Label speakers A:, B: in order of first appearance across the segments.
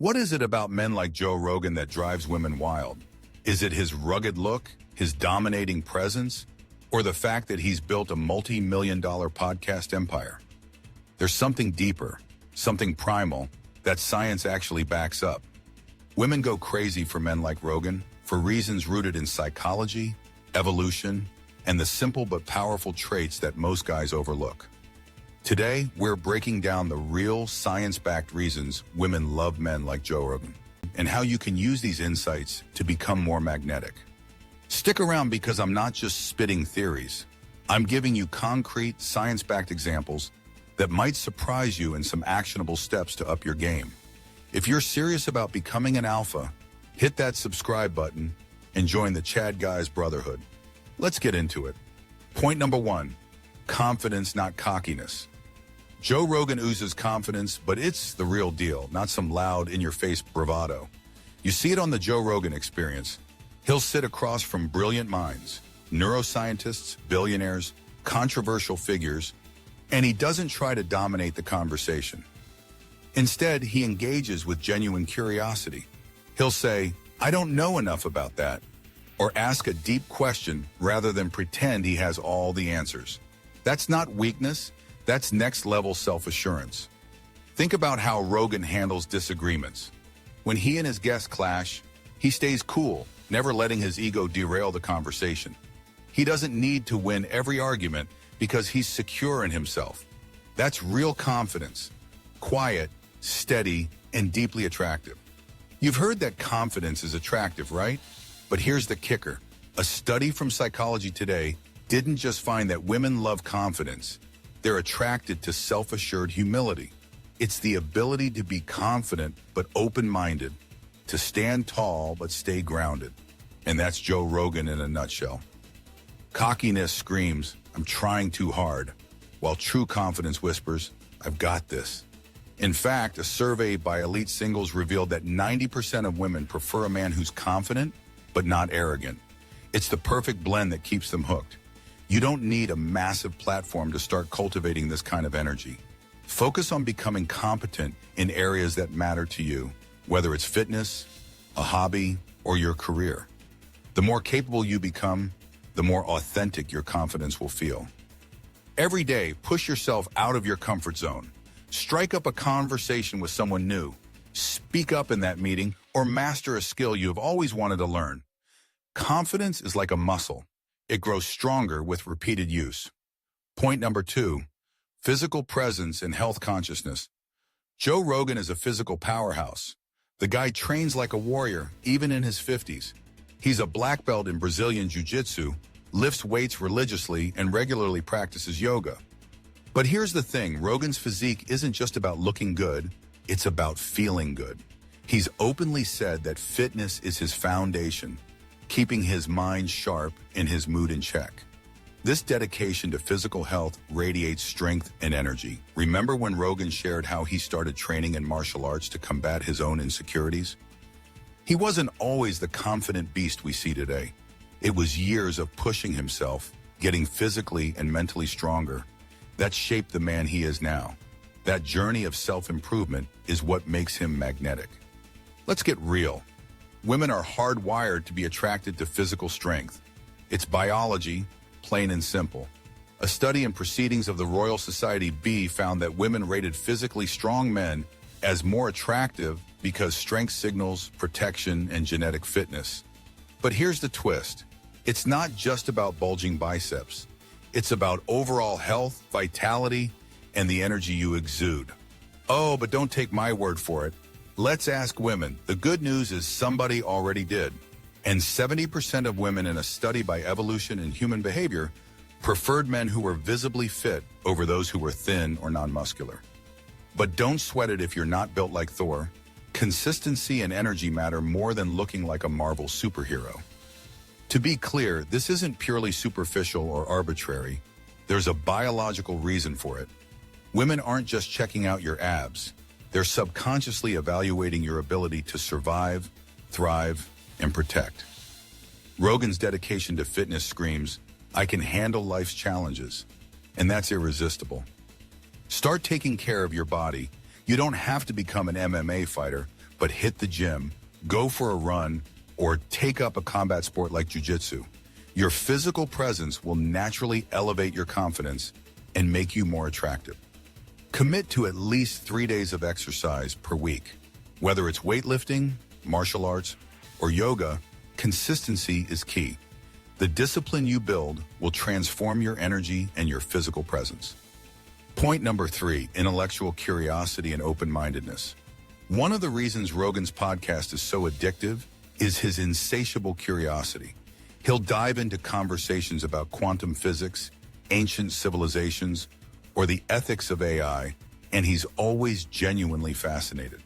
A: What is it about men like Joe Rogan that drives women wild? Is it his rugged look, his dominating presence, or the fact that he's built a multi-million-dollar podcast empire? There's something deeper, something primal, that science actually backs up. Women go crazy for men like Rogan for reasons rooted in psychology, evolution, and the simple but powerful traits that most guys overlook. Today, we're breaking down the real science-backed reasons women love men like Joe Rogan and how you can use these insights to become more magnetic. Stick around because I'm not just spitting theories. I'm giving you concrete, science-backed examples that might surprise you in some actionable steps to up your game. If you're serious about becoming an alpha, hit that subscribe button and join the Chad Guys Brotherhood. Let's get into it. Point number 1, confidence, not cockiness. Joe Rogan oozes confidence, but it's the real deal, not some loud, in-your-face bravado. You see it on the Joe Rogan Experience. He'll sit across from brilliant minds, neuroscientists, billionaires, controversial figures, and he doesn't try to dominate the conversation. Instead, he engages with genuine curiosity. He'll say, "I don't know enough about that," or ask a deep question rather than pretend he has all the answers. That's not weakness, that's next-level self-assurance. Think about how Rogan handles disagreements. When he and his guests clash, he stays cool, never letting his ego derail the conversation. He doesn't need to win every argument because he's secure in himself. That's real confidence. Quiet, steady, and deeply attractive. You've heard that confidence is attractive, right? But here's the kicker. A study from Psychology Today didn't just find that women love confidence. They're attracted to self-assured humility. It's the ability to be confident but open-minded, to stand tall but stay grounded. And that's Joe Rogan in a nutshell. Cockiness screams, "I'm trying too hard," while true confidence whispers, "I've got this." In fact, a survey by Elite Singles revealed that 90% of women prefer a man who's confident but not arrogant. It's the perfect blend that keeps them hooked. You don't need a massive platform to start cultivating this kind of energy. Focus on becoming competent in areas that matter to you, whether it's fitness, a hobby, or your career. The more capable you become, the more authentic your confidence will feel. Every day, push yourself out of your comfort zone. Strike up a conversation with someone new. Speak up in that meeting or master a skill you have always wanted to learn. Confidence is like a muscle. It grows stronger with repeated use. Point number 2, physical presence and health consciousness. Joe Rogan is a physical powerhouse. The guy trains like a warrior, even in his 50s. He's a black belt in Brazilian Jiu-Jitsu, lifts weights religiously, and regularly practices yoga. But here's the thing, Rogan's physique isn't just about looking good, it's about feeling good. He's openly said that fitness is his foundation, keeping his mind sharp and his mood in check. This dedication to physical health radiates strength and energy. Remember when Rogan shared how he started training in martial arts to combat his own insecurities? He wasn't always the confident beast we see today. It was years of pushing himself, getting physically and mentally stronger, that shaped the man he is now. That journey of self-improvement is what makes him magnetic. Let's get real. Women are hardwired to be attracted to physical strength. It's biology, plain and simple. A study in Proceedings of the Royal Society B found that women rated physically strong men as more attractive because strength signals protection and genetic fitness. But here's the twist. It's not just about bulging biceps. It's about overall health, vitality, and the energy you exude. Oh, but don't take my word for it. Let's ask women. The good news is somebody already did. And 70% of women in a study by Evolution and Human Behavior preferred men who were visibly fit over those who were thin or non-muscular. But don't sweat it if you're not built like Thor. Consistency and energy matter more than looking like a Marvel superhero. To be clear, this isn't purely superficial or arbitrary. There's a biological reason for it. Women aren't just checking out your abs. They're subconsciously evaluating your ability to survive, thrive, and protect. Rogan's dedication to fitness screams, "I can handle life's challenges," and that's irresistible. Start taking care of your body. You don't have to become an MMA fighter, but hit the gym, go for a run, or take up a combat sport like jiu-jitsu. Your physical presence will naturally elevate your confidence and make you more attractive. Commit to at least 3 days of exercise per week. Whether it's weightlifting, martial arts, or yoga, consistency is key. The discipline you build will transform your energy and your physical presence. Point number 3, intellectual curiosity and open-mindedness. One of the reasons Rogan's podcast is so addictive is his insatiable curiosity. He'll dive into conversations about quantum physics, ancient civilizations, or the ethics of AI, and he's always genuinely fascinated.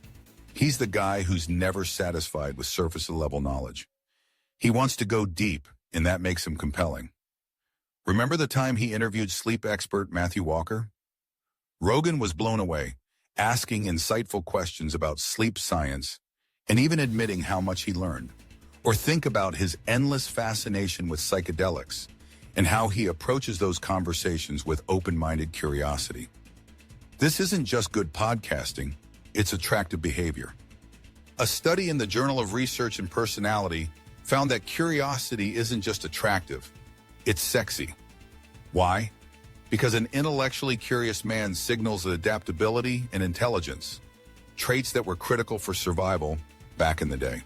A: He's the guy who's never satisfied with surface-level knowledge. He wants to go deep, and that makes him compelling. Remember the time he interviewed sleep expert Matthew Walker? Rogan was blown away, asking insightful questions about sleep science and even admitting how much he learned. Or think about his endless fascination with psychedelics and how he approaches those conversations with open-minded curiosity. This isn't just good podcasting, it's attractive behavior. A study in the Journal of Research and Personality found that curiosity isn't just attractive, it's sexy. Why? Because an intellectually curious man signals adaptability and intelligence, traits that were critical for survival back in the day.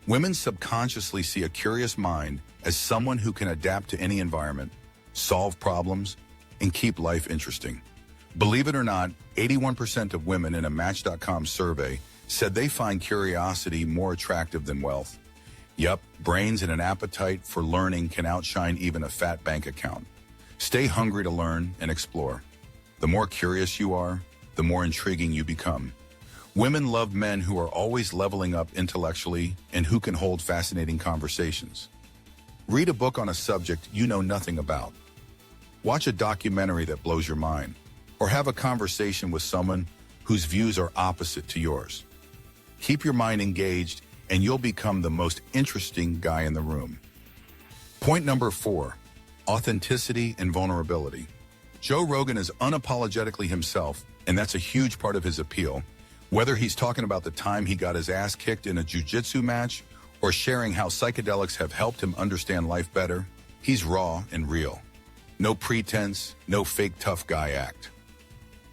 A: Women subconsciously see a curious mind as someone who can adapt to any environment, solve problems, and keep life interesting. Believe it or not, 81% of women in a Match.com survey said they find curiosity more attractive than wealth. Yup, brains and an appetite for learning can outshine even a fat bank account. Stay hungry to learn and explore. The more curious you are, the more intriguing you become. Women love men who are always leveling up intellectually and who can hold fascinating conversations. Read a book on a subject you know nothing about. Watch a documentary that blows your mind, or have a conversation with someone whose views are opposite to yours. Keep your mind engaged and you'll become the most interesting guy in the room. Point number 4, authenticity and vulnerability. Joe Rogan is unapologetically himself, and that's a huge part of his appeal. Whether he's talking about the time he got his ass kicked in a jiu-jitsu match or sharing how psychedelics have helped him understand life better, he's raw and real. No pretense, no fake tough guy act.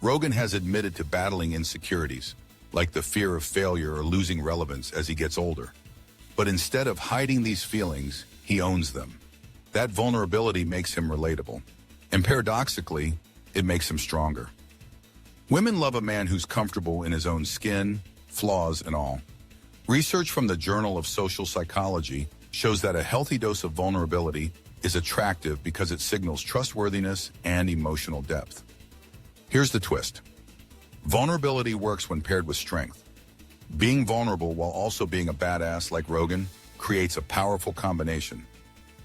A: Rogan has admitted to battling insecurities, like the fear of failure or losing relevance as he gets older. But instead of hiding these feelings, he owns them. That vulnerability makes him relatable. And paradoxically, it makes him stronger. Women love a man who's comfortable in his own skin, flaws and all. Research from the Journal of Social Psychology shows that a healthy dose of vulnerability is attractive because it signals trustworthiness and emotional depth. Here's the twist. Vulnerability works when paired with strength. Being vulnerable while also being a badass like Rogan creates a powerful combination.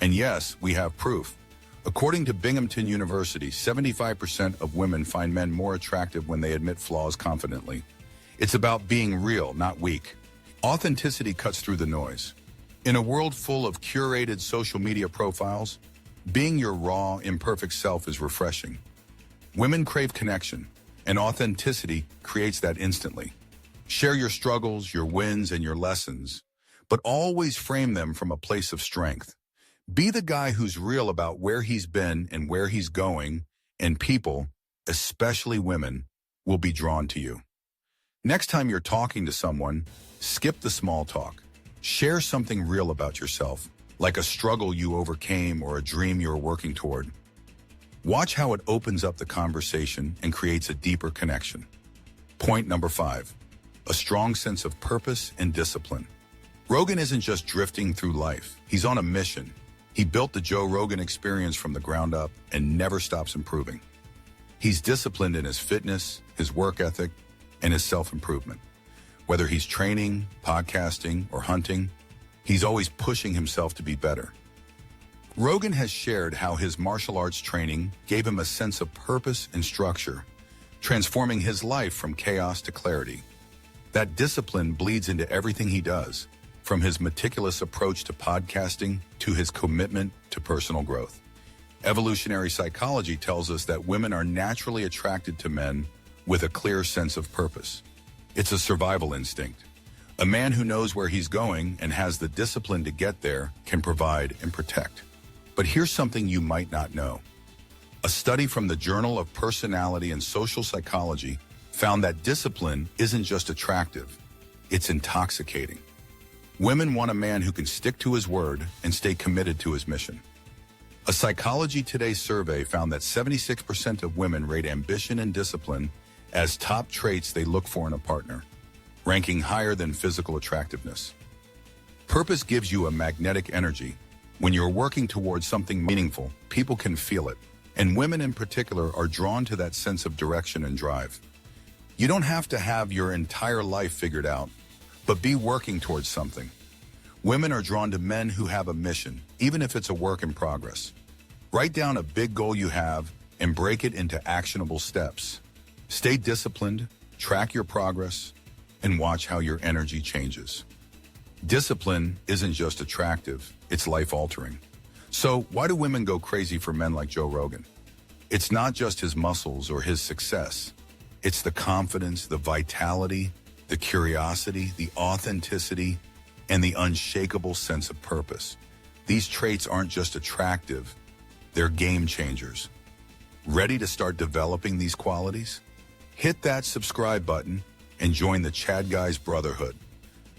A: And yes, we have proof. According to Binghamton University, 75% of women find men more attractive when they admit flaws confidently. It's about being real, not weak. Authenticity cuts through the noise. In a world full of curated social media profiles, being your raw, imperfect self is refreshing. Women crave connection, and authenticity creates that instantly. Share your struggles, your wins, and your lessons, but always frame them from a place of strength. Be the guy who's real about where he's been and where he's going, and people, especially women, will be drawn to you. Next time you're talking to someone, skip the small talk. Share something real about yourself, like a struggle you overcame or a dream you're working toward. Watch how it opens up the conversation and creates a deeper connection. Point number 5, a strong sense of purpose and discipline. Rogan isn't just drifting through life. He's on a mission. He built the Joe Rogan experience from the ground up and never stops improving. He's disciplined in his fitness, his work ethic, and his self-improvement. Whether he's training, podcasting, or hunting, he's always pushing himself to be better. Rogan has shared how his martial arts training gave him a sense of purpose and structure, transforming his life from chaos to clarity. That discipline bleeds into everything he does, from his meticulous approach to podcasting to his commitment to personal growth. Evolutionary psychology tells us that women are naturally attracted to men with a clear sense of purpose. It's a survival instinct, A man who knows where he's going and has the discipline to get there can provide and protect. But here's something you might not know. A study from the Journal of Personality and Social Psychology found that discipline isn't just attractive, it's intoxicating. Women want a man who can stick to his word and stay committed to his mission. A Psychology Today survey found that 76% of women rate ambition and discipline as top traits they look for in a partner, ranking higher than physical attractiveness. Purpose gives you a magnetic energy. When you're working towards something meaningful, people can feel it, and women in particular are drawn to that sense of direction and drive. You don't have to have your entire life figured out, but be working towards something. Women are drawn to men who have a mission, even if it's a work in progress. Write down a big goal you have and break it into actionable steps. Stay disciplined, track your progress, and watch how your energy changes. Discipline isn't just attractive, it's life-altering. So why do women go crazy for men like Joe Rogan? It's not just his muscles or his success. It's the confidence, the vitality, the curiosity, the authenticity, and the unshakable sense of purpose. These traits aren't just attractive, they're game changers. Ready to start developing these qualities? Hit that subscribe button and join the Chad Guys Brotherhood.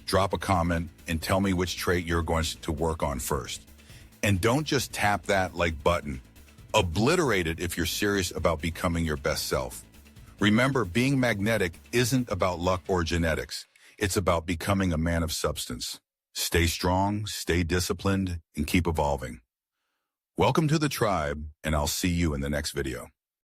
A: Drop a comment and tell me which trait you're going to work on first. And don't just tap that like button. Obliterate it if you're serious about becoming your best self. Remember, being magnetic isn't about luck or genetics. It's about becoming a man of substance. Stay strong, stay disciplined, and keep evolving. Welcome to the tribe, and I'll see you in the next video.